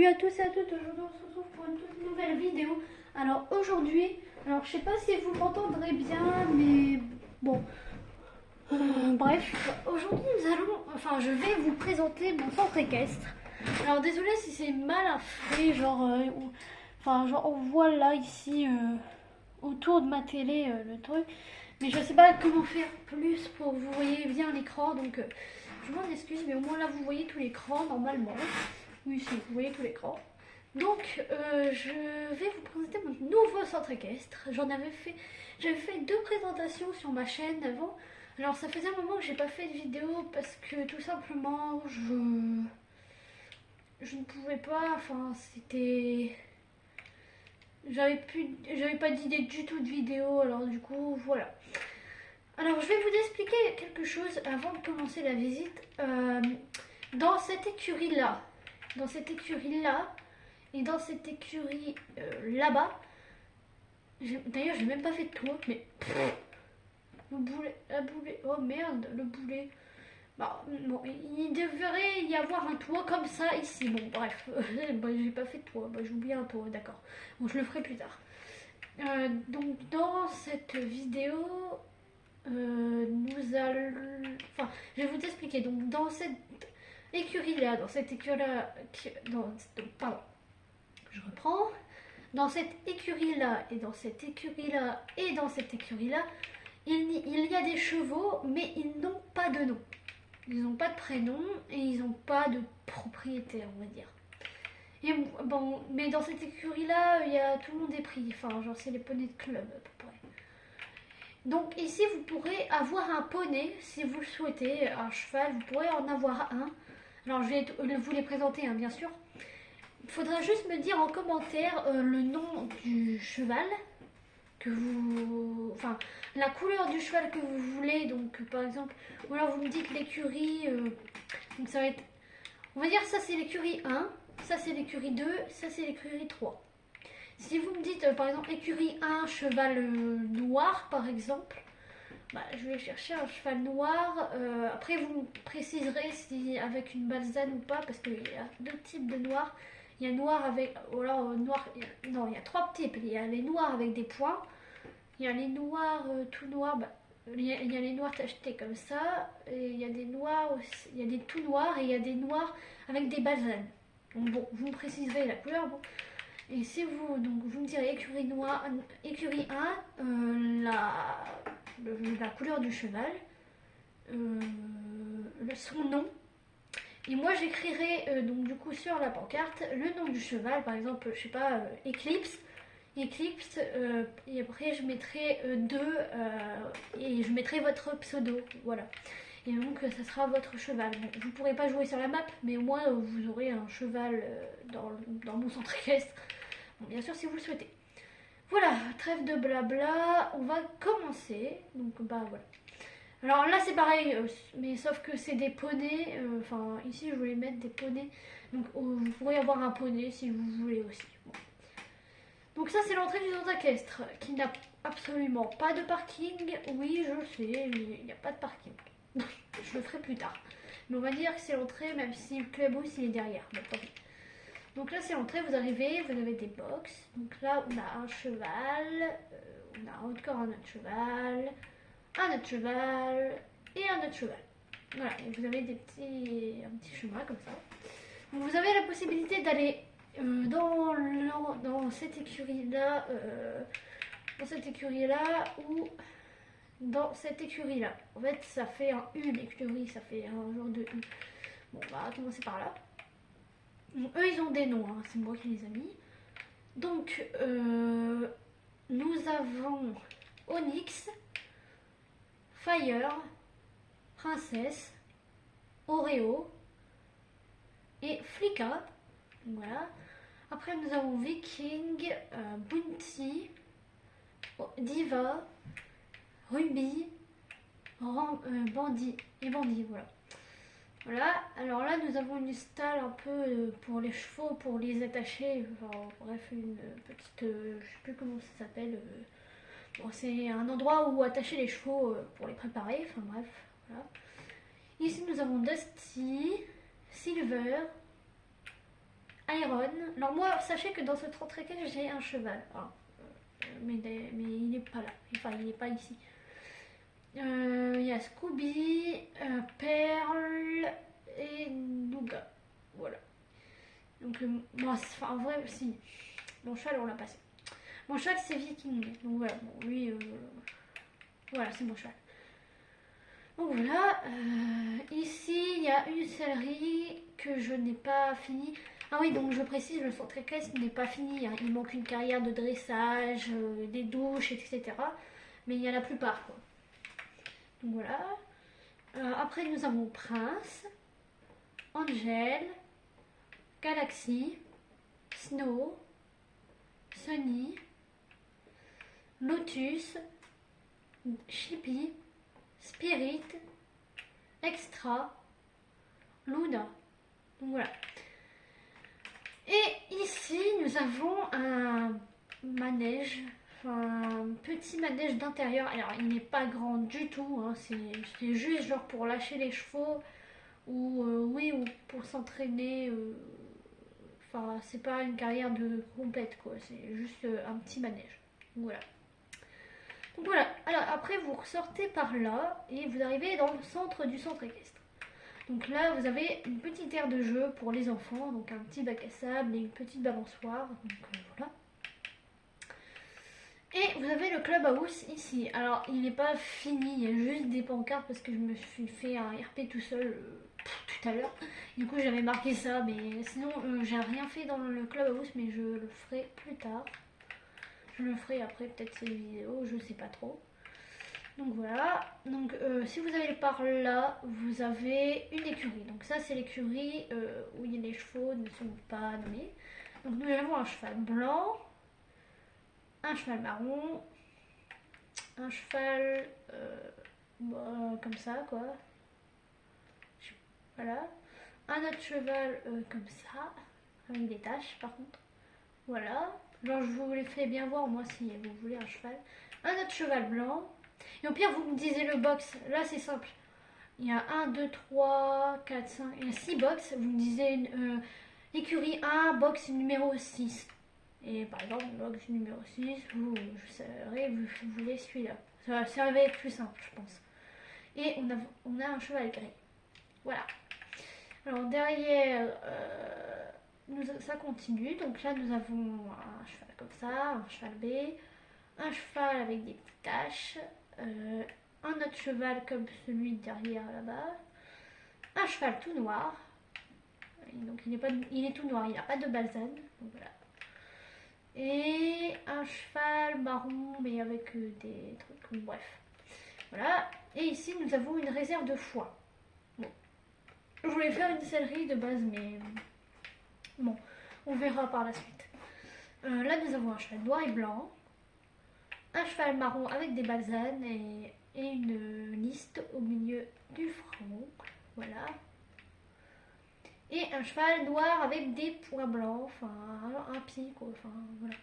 Salut à tous et à toutes, aujourd'hui on se retrouve pour une toute nouvelle vidéo. Alors aujourd'hui, je sais pas si vous m'entendrez bien, mais bon, bref, aujourd'hui je vais vous présenter mon centre équestre. Alors désolé si c'est mal fait, on voit là ici autour de ma télé le truc, mais je sais pas comment faire plus pour que vous voyez bien l'écran, donc je m'en excuse, mais au moins là vous voyez tout l'écran normalement. Oui, si, vous voyez tout l'écran. Donc, je vais vous présenter mon nouveau centre équestre. J'avais fait 2 présentations sur ma chaîne avant. Alors, ça faisait un moment que j'ai pas fait de vidéo parce que tout simplement, je ne pouvais pas. Enfin, c'était. J'avais pas d'idée du tout de vidéo. Alors, du coup, voilà. Alors, je vais vous expliquer quelque chose avant de commencer la visite. Dans cette écurie-là, et dans cette écurie là-bas, d'ailleurs j'ai même pas fait de toit, mais le boulet, oh merde, le boulet. Bah, bon, il devrait y avoir un toit comme ça ici. Bon, bref, j'ai pas fait de toit, j'ai oublié un toit, d'accord. Bon, je le ferai plus tard. Donc dans cette vidéo, je vais vous expliquer. Donc dans cette écurie-là, pardon, je reprends. Dans cette écurie-là, et dans cette écurie-là, et dans cette écurie-là, il y a des chevaux, mais ils n'ont pas de nom. Ils n'ont pas de prénom et ils n'ont pas de propriétaire, on va dire. Et bon, mais dans cette écurie-là, il y a tout le monde est pris. Enfin, genre c'est les poneys de club à peu près. Donc ici, vous pourrez avoir un poney si vous le souhaitez, un cheval, vous pourrez en avoir un. Alors je vais vous les présenter, hein, bien sûr. Il faudra juste me dire en commentaire le nom du cheval enfin la couleur du cheval que vous voulez. Donc par exemple, ou alors vous me dites l'écurie. Donc ça va être, on va dire ça c'est l'écurie 1, ça c'est l'écurie 2, ça c'est l'écurie 3. Si vous me dites par exemple écurie 1 cheval noir par exemple, je vais chercher un cheval noir. Après vous me préciserez si avec une balzane ou pas, parce qu'il y a 2 types de noir. Il y a noir avec, noir, non, il y a 3 types. Il y a les noirs avec des points, il y a les noirs tout noirs, il y a les noirs tachetés comme ça, et il y a des noirs aussi, il y a des tout noirs et il y a des noirs avec des balzanes. Donc bon, vous me préciserez la couleur. Bon. Et si vous me direz écurie 1, la couleur du cheval, son nom. Et moi j'écrirai donc du coup sur la pancarte le nom du cheval, par exemple, je sais pas, Eclipse, et après je mettrai 2 et je mettrai votre pseudo, voilà. Et donc ça sera votre cheval. Bon, vous pourrez pas jouer sur la map, mais au moins vous aurez un cheval dans mon centre équestre. Bon, bien sûr si vous le souhaitez. Voilà, trêve de blabla, on va commencer. Donc voilà. Alors là c'est pareil, mais sauf que c'est des poneys. Ici je voulais mettre des poneys. Donc vous pourrez avoir un poney si vous voulez aussi. Bon. Donc ça c'est l'entrée du centre équestre qui n'a absolument pas de parking. Oui je sais, il n'y a pas de parking. Je le ferai plus tard. Mais on va dire que c'est l'entrée, même si le clubhouse il est derrière. Bon, donc là c'est l'entrée, vous arrivez, vous avez des box. Donc là on a un cheval, on a encore un autre cheval, et un autre cheval. Voilà, et vous avez un petit chemin comme ça. Donc vous avez la possibilité d'aller dans cette écurie-là, ou dans cette écurie-là. En fait, ça fait une écurie, ça fait un genre de U. Bon, on va commencer par là. Donc, eux, ils ont des noms, hein, c'est moi qui les ai mis. Donc, nous avons Onyx, Fire, Princesse, Oreo et Flicka. Voilà. Après nous avons Viking, Bounty, Diva, Ruby, Bandit et Bandit. Voilà. Voilà. Alors là nous avons une stalle un peu pour les chevaux, pour les attacher. Enfin, bref, une petite, je sais plus comment ça s'appelle. Bon, c'est un endroit où attacher les chevaux pour les préparer. Enfin bref, voilà. Ici nous avons Dusty, Silver, Iron. Alors moi, sachez que dans ce 30 équestre, j'ai un cheval. Ah, mais il n'est pas là. Enfin, il n'est pas ici. Il y a Scooby, Pearl et Nougat. Voilà. Donc, moi, en vrai, si. Mon cheval, on l'a passé. Mon cheval, c'est Viking. Donc voilà, bon, lui, voilà, c'est mon cheval. Donc voilà, ici, il y a une sellerie que je n'ai pas fini. Ah oui, donc je précise, le centre équestre n'est pas fini. Hein. Il manque une carrière de dressage, des douches, etc. Mais il y a la plupart, quoi. Donc voilà. Après, nous avons Prince, Angel, Galaxy, Snow, Sunny, Lotus, Chippy, Spirit, Extra, Luna. Donc voilà. Et ici, nous avons un manège, un petit manège d'intérieur. Alors, il n'est pas grand du tout, hein, c'est juste genre pour lâcher les chevaux ou oui, ou pour s'entraîner. Enfin, c'est pas une carrière de compète, quoi. C'est juste un petit manège. Voilà. Donc voilà. Alors après, vous ressortez par là et vous arrivez dans le centre du centre équestre. Donc là, vous avez une petite aire de jeu pour les enfants, donc un petit bac à sable et une petite balançoire. Donc voilà. Et vous avez le clubhouse ici. Alors, il n'est pas fini, il y a juste des pancartes parce que je me suis fait un RP tout seul tout à l'heure. Du coup, j'avais marqué ça, mais sinon, j'ai rien fait dans le clubhouse, mais je le ferai plus tard. Je le ferai après peut-être cette vidéo, je sais pas trop. Donc voilà, donc si vous allez par là, vous avez une écurie. Donc ça c'est l'écurie où les chevaux ne sont pas nommés. Donc nous avons un cheval blanc, un cheval marron, un cheval comme ça quoi. Voilà. Un autre cheval comme ça, avec des taches par contre. Voilà. Genre je vous les fais bien voir moi si vous voulez un cheval. Un autre cheval blanc. Et au pire, vous me disiez le box. Là, c'est simple. Il y a 1, 2, 3, 4, 5. Il y a 6 box. Vous me disiez écurie 1, box numéro 6. Et par exemple, box numéro 6, vous voulez celui-là. Ça va être plus simple, je pense. Et on a un cheval gris. Voilà. Alors derrière, ça continue. Donc là, nous avons un cheval comme ça, un cheval B, un cheval avec des petites taches. Un autre cheval comme celui derrière là-bas, un cheval tout noir, donc il est tout noir, il n'a pas de balsane, donc voilà. Et un cheval marron mais avec des trucs, bref. Voilà, et ici nous avons une réserve de foin. Bon, je voulais faire une sellerie de base, mais bon, on verra par la suite. Là nous avons un cheval noir et blanc, un cheval marron avec des balsanes et une liste au milieu du front, voilà. Et un cheval noir avec des points blancs, enfin un pied quoi, enfin voilà.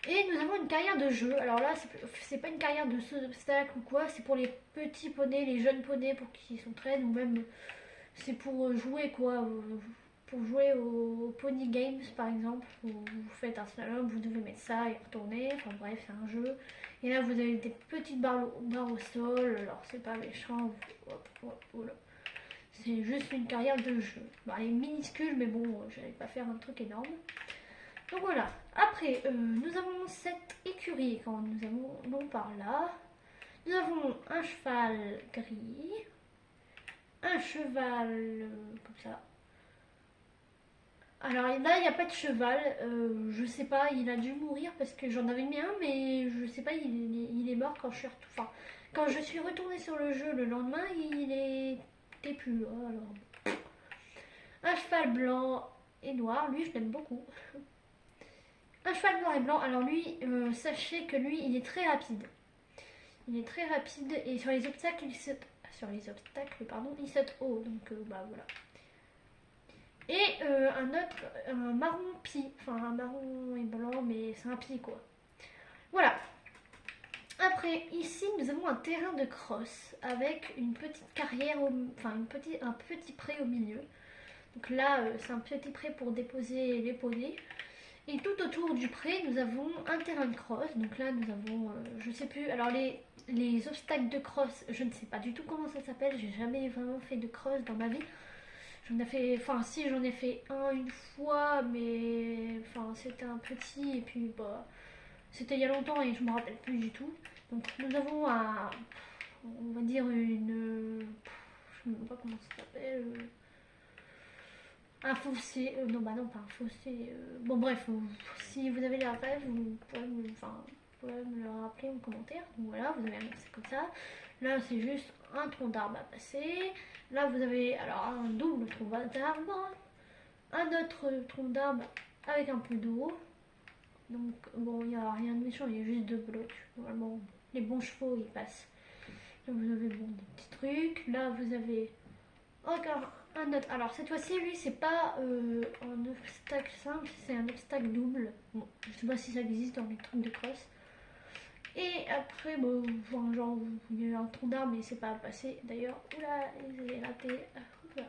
Et nous avons une carrière de jeu. Alors là, c'est pas une carrière de saut d'obstacle ou quoi, c'est pour les petits poneys, les jeunes poneys pour qu'ils s'entraînent, ou même c'est pour jouer quoi, pour jouer au Pony Games par exemple. Vous faites un slalom, vous devez mettre ça et retourner, enfin bref, c'est un jeu. Et là, vous avez des petites barres au sol, alors c'est pas méchant, voilà. C'est juste une carrière de jeu. Bon, elle est minuscule, mais bon, j'allais pas faire un truc énorme. Donc voilà. Après, nous avons cette écurie quand nous allons par là. Nous avons un cheval gris, un cheval comme ça. Alors là, il n'y a pas de cheval. Je sais pas, il a dû mourir parce que j'en avais mis un, mais je sais pas, il est mort quand quand je suis retournée sur le jeu le lendemain, il était plus là. Alors, un cheval blanc et noir, lui, je l'aime beaucoup. Un cheval noir et blanc, alors lui, sachez que lui, il est très rapide. Il est très rapide et sur les obstacles, il saute haut. Donc bah voilà. Et un marron pie, enfin un marron et blanc, mais c'est un pie quoi. Voilà. Après, ici, nous avons un terrain de cross avec une petite carrière, un petit pré au milieu. Donc là, c'est un petit pré pour déposer les poneys. Et tout autour du pré, nous avons un terrain de cross. Donc là, nous avons, je sais plus, alors les obstacles de cross, je ne sais pas du tout comment ça s'appelle. J'ai jamais vraiment fait de cross dans ma vie. J'en ai fait, enfin si, j'en ai fait un une fois, mais enfin c'était un petit et puis bah c'était il y a longtemps et je me rappelle plus du tout. Donc nous avons on va dire je sais même pas comment ça s'appelle, un fossé, non bah non pas un fossé, bon bref, si vous avez la rêve, vous pouvez vous pouvez me le rappeler en commentaire. Donc voilà, vous avez un c'est comme ça. Là c'est juste un tronc d'arbre à passer. Là vous avez alors un double tronc d'arbre, un autre tronc d'arbre avec un peu d'eau. Donc bon, il n'y a rien de méchant, il y a juste deux blocs. Vraiment, les bons chevaux ils passent. Là vous avez bon des petits trucs. Là vous avez encore un autre. Alors cette fois-ci, lui, c'est pas un obstacle simple, c'est un obstacle double. Bon, je sais pas si ça existe dans les trucs de cross. Et après, bon, enfin, genre, il y a eu un tronc d'arbre, mais c'est pas passé. D'ailleurs, oula, j'ai raté. Oula.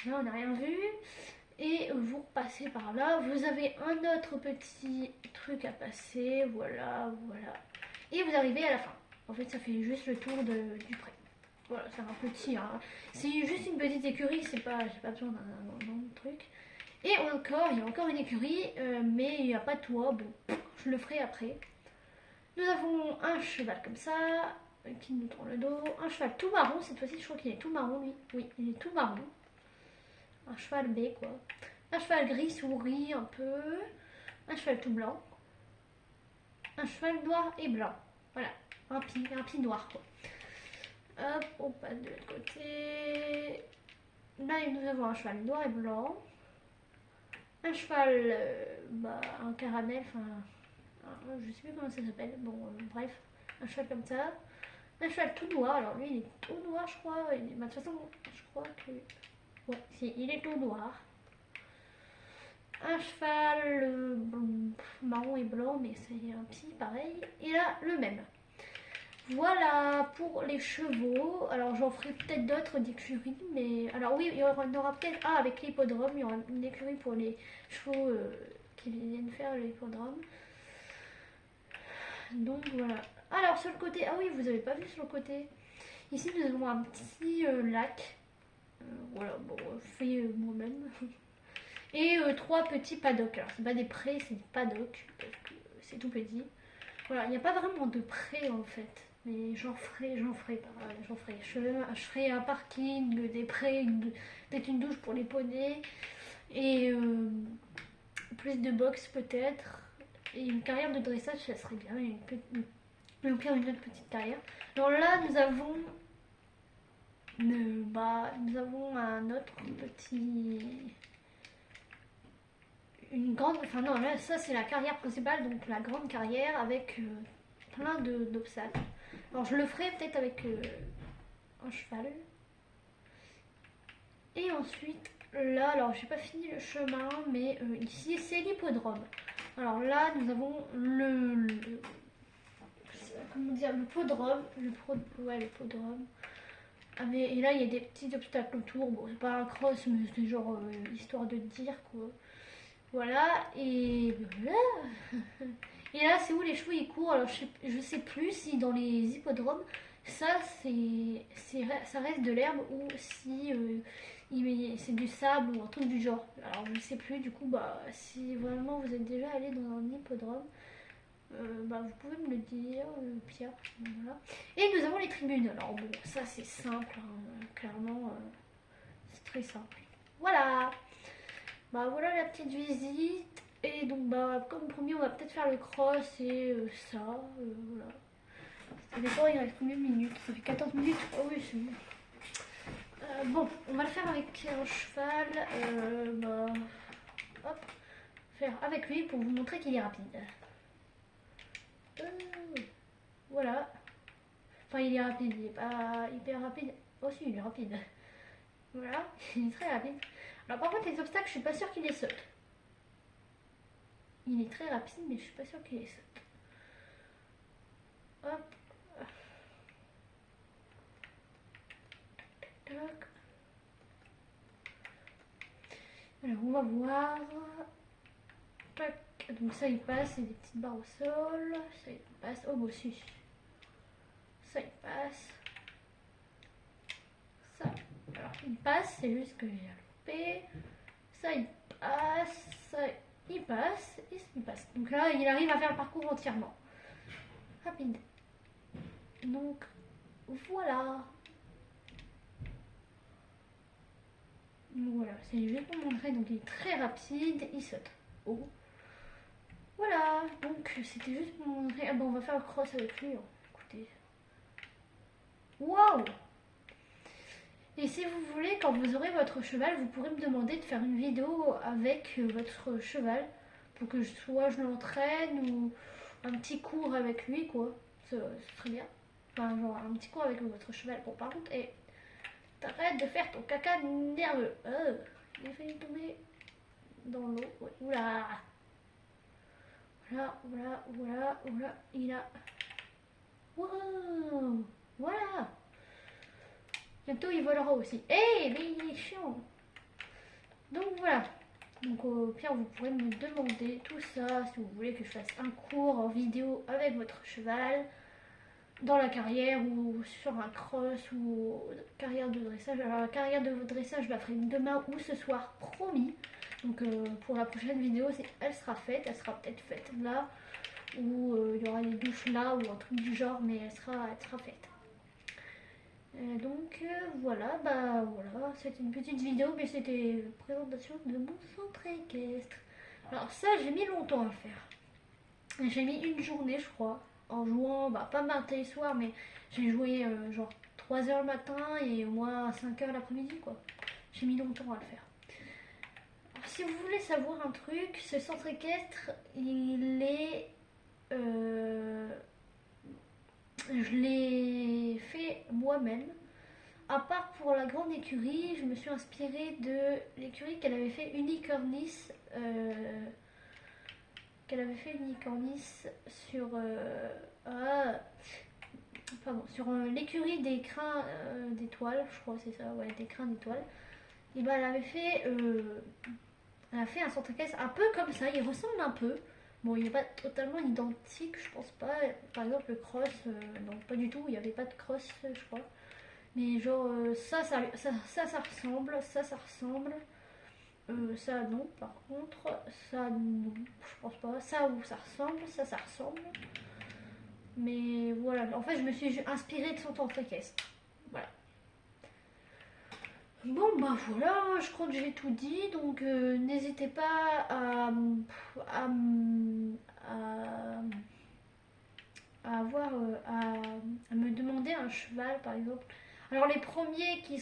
Là, on n'a rien vu. Et vous repassez par là. Vous avez un autre petit truc à passer. Voilà, voilà. Et vous arrivez à la fin. En fait, ça fait juste le tour du pré. Voilà, c'est un petit. Hein. C'est juste une petite écurie, c'est pas, j'ai pas besoin d'un grand truc. Et encore, il y a encore une écurie, mais il n'y a pas de toit. Bon, je le ferai après. Nous avons un cheval comme ça, qui nous tend le dos. Un cheval tout marron, cette fois-ci, je crois qu'il est tout marron, lui. Oui, il est tout marron. Un cheval B, quoi. Un cheval gris souris un peu. Un cheval tout blanc. Un cheval noir et blanc. Voilà, un pie noir, quoi. Hop, on passe de l'autre côté. Là, nous avons un cheval noir et blanc. Un cheval, un caramel, enfin, je sais plus comment ça s'appelle. Bon, bref, un cheval comme ça. Un cheval tout noir. Alors lui, il est tout noir, je crois. De toute façon, je crois que... Ouais, si, il est tout noir. Un cheval marron et blanc, mais c'est un petit pareil. Et là, le même. Voilà pour les chevaux. Alors j'en ferai peut-être d'autres d'écuries, mais alors oui, il y en aura peut-être avec l'hippodrome. Il y aura une écurie pour les chevaux qui viennent faire l'hippodrome. Donc voilà. Alors sur le côté, ah oui, vous avez pas vu sur le côté. Ici nous avons un petit lac. Voilà, bon, fait moi-même. Et trois petits paddocks. Alors c'est pas des prés, c'est des paddocks parce que c'est tout petit. Voilà, il n'y a pas vraiment de prés en fait. Mais j'en ferai. Je ferai un parking, des prés, peut-être une douche pour les poneys. Et plus de box peut-être. Et une carrière de dressage, ça serait bien. Et au pire, une autre petite carrière. Alors là, nous avons un autre petit... Une grande... Enfin non, là, ça c'est la carrière principale, donc la grande carrière avec plein d'obstacles. Alors je le ferai peut-être avec un cheval. Et ensuite, là, alors j'ai pas fini le chemin, mais ici c'est l'hippodrome. Alors là, nous avons comment dire, le podrome. Ouais, le podrome. Ah, mais, et là, il y a des petits obstacles autour. Bon, c'est pas un cross, mais c'est genre histoire de dire quoi. Voilà, et voilà. Et là, c'est où les chevaux ils courent. Alors, je sais plus si dans les hippodromes, ça reste de l'herbe ou si c'est du sable ou un truc du genre. Alors, je sais plus. Du coup, bah, si vraiment vous êtes déjà allé dans un hippodrome, vous pouvez me le dire, Pierre. Voilà. Et nous avons les tribunes. Alors, bon, ça c'est simple, hein, clairement, c'est très simple. Voilà. Bah voilà la petite visite. Et donc comme promis on va peut-être faire le cross et ça. Voilà. Ça dépend, il reste combien de minutes? Ça fait 14 minutes. Oh oui c'est bon. Bon, on va le faire avec un cheval. Hop. Faire avec lui pour vous montrer qu'il est rapide. Voilà. Enfin il est rapide, il est pas hyper rapide. Oh si il est rapide. Voilà, il est très rapide. Alors par contre les obstacles je suis pas sûre qu'il les saute. Il est très rapide, mais je suis pas sûre qu'il les saute. Hop. Tac. Alors on va voir. Tac. Donc ça il passe, c'est des petites barres au sol. Ça il passe. Oh bah si. Ça il passe. Ça. Alors il passe, c'est juste que j'ai loupé. Ça il passe. Ça il passe. Et ça il passe. Donc là il arrive à faire le parcours entièrement. Rapide. Donc voilà. Donc voilà, c'est juste pour montrer. Donc il est très rapide, il saute. Oh. Voilà, donc c'était juste pour montrer. Ah bon, on va faire le cross avec lui. Hein. Écoutez. Waouh! Et si vous voulez, quand vous aurez votre cheval, vous pourrez me demander de faire une vidéo avec votre cheval pour que soit je l'entraîne ou un petit cours avec lui, quoi. C'est très bien. Enfin, genre un petit cours avec votre cheval. Bon, par contre, t'arrêtes de faire ton caca nerveux. Il a failli tomber dans l'eau. Ouais. Oula! Voilà, voilà, voilà, voilà. Il a. Wow! Voilà! Bientôt il volera aussi. Hé, mais il est chiant! Donc voilà. Donc au pire, vous pourrez me demander tout ça si vous voulez que je fasse un cours en vidéo avec votre cheval dans la carrière ou sur un cross ou carrière de dressage. Alors la carrière de dressage, je la ferai demain ou ce soir, promis. Donc pour la prochaine vidéo, elle sera faite. Elle sera peut-être faite là ou il y aura des douches là ou un truc du genre, mais elle sera faite. Donc voilà, bah voilà, c'était une petite vidéo, mais c'était une présentation de mon centre équestre. Alors ça, j'ai mis longtemps à le faire. J'ai mis une journée, je crois, en jouant, bah pas matin et soir, mais j'ai joué genre 3h le matin et au moins 5h l'après-midi, quoi. J'ai mis longtemps à le faire. Alors, si vous voulez savoir un truc, ce centre équestre, il est... je l'ai fait moi-même. À part pour la grande écurie, je me suis inspirée de l'écurie qu'elle avait fait Unicornis. Sur sur l'écurie des crins d'étoiles, je crois que c'est ça, ouais, des crins d'étoiles. Et ben elle a fait un centre équestre un peu comme ça, il ressemble un peu. Bon, il n'est pas totalement identique, je pense pas. Par exemple, le cross, non, pas du tout, il n'y avait pas de cross, je crois. Mais genre, ça ressemble, ça ressemble. Ça non, par contre, ça non, je pense pas. Ça ou ça ressemble, ça ressemble. Mais voilà, en fait, je me suis inspirée de son centre équestre. Voilà. Bon, bah voilà, je crois que j'ai tout dit. Donc, n'hésitez pas à, avoir, à me demander un cheval, par exemple. Alors, les premiers qui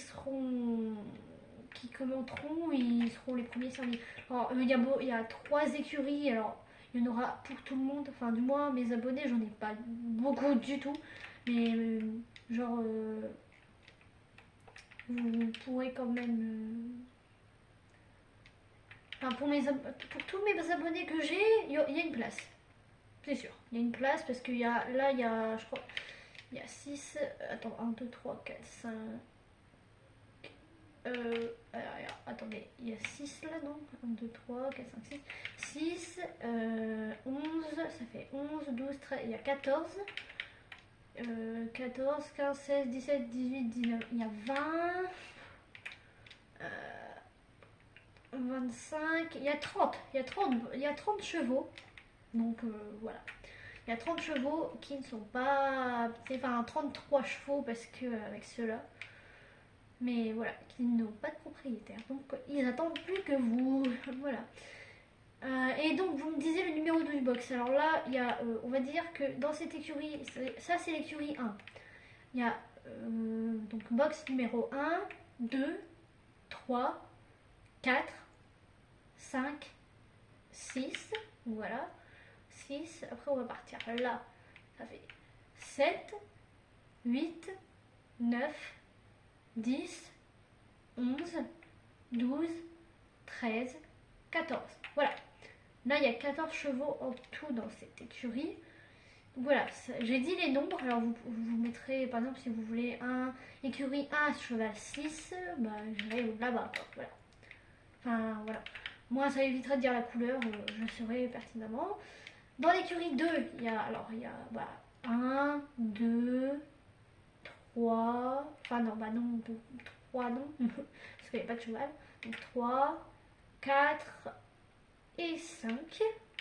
commenteront, ils seront les premiers servis. Alors, il y a 3 écuries, alors il y en aura pour tout le monde, enfin du moins mes abonnés, j'en ai pas beaucoup du tout, mais genre vous pourrez quand même... Enfin pour tous mes abonnés que j'ai, il y a une place, c'est sûr. Il y a une place parce qu'il y a, là il y a, je crois, il y a 6, attends, 1, 2, 3, 4, 5... alors, attendez, il y a 6 là, non? 1, 2, 3, 4, 5, 6. 6, 11, ça fait 11, 12, 13, il y a 14. 14, 15, 16, 17, 18, 19, il y a 20. 25, il y a 30. Il y a 30 chevaux. Donc voilà. Il y a 30 chevaux qui ne sont pas... Enfin 33 chevaux parce que avec ceux-là. Mais voilà, qui n'ont pas de propriétaire. Donc ils n'attendent plus que vous. Voilà. Et donc vous me disiez le numéro de box. Alors là, il y a, on va dire que dans cette écurie, ça c'est l'écurie 1. Il y a donc box numéro 1, 2, 3, 4, 5, 6. Voilà. 6. Après on va partir là. Ça fait 7, 8, 9, 10, 11, 12, 13, 14. Voilà. Là, il y a 14 chevaux en tout dans cette écurie. Voilà, j'ai dit les nombres. Alors, vous mettrez, par exemple, si vous voulez un écurie 1, cheval 6, bah, j'irai là-bas. Voilà. Enfin, voilà. Moi, ça évitera de dire la couleur, je saurai pertinemment. Dans l'écurie 2, il y a, alors, il y a 1, 2, 3, enfin non, 3 non, parce qu'il n'y a pas de cheval. Donc 3, 4 et 5,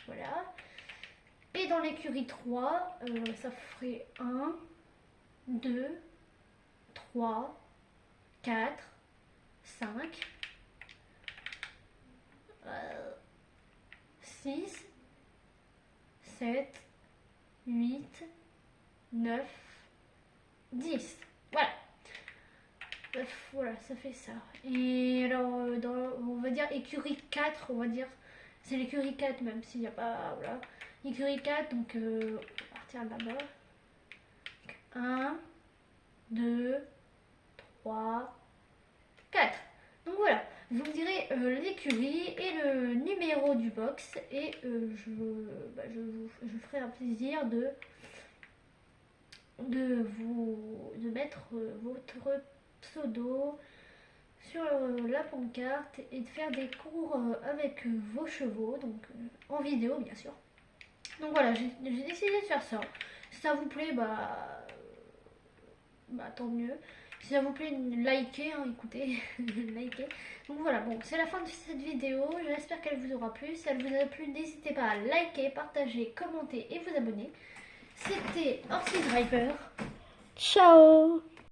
voilà. Et dans l'écurie 3, ça ferait 1, 2, 3, 4, 5, 6, 7, 8, 9, 10. Voilà. Voilà, ça fait ça. Et alors, on va dire écurie 4, on va dire. C'est l'écurie 4 même s'il n'y a pas... Voilà. Écurie 4, donc on va partir là-bas. 1, 2, 3, 4. Donc voilà, vous me direz l'écurie et le numéro du box et je ferai un plaisir de mettre votre pseudo sur la pancarte et de faire des cours avec vos chevaux, donc en vidéo bien sûr. Donc voilà, j'ai décidé de faire ça. Si ça vous plaît, tant mieux. Si ça vous plaît, likez, hein, écoutez, likez. Donc voilà, bon, c'est la fin de cette vidéo. J'espère qu'elle vous aura plu. Si elle vous a plu, n'hésitez pas à liker, partager, commenter et vous abonner. C'était Horsey Driver. Ciao!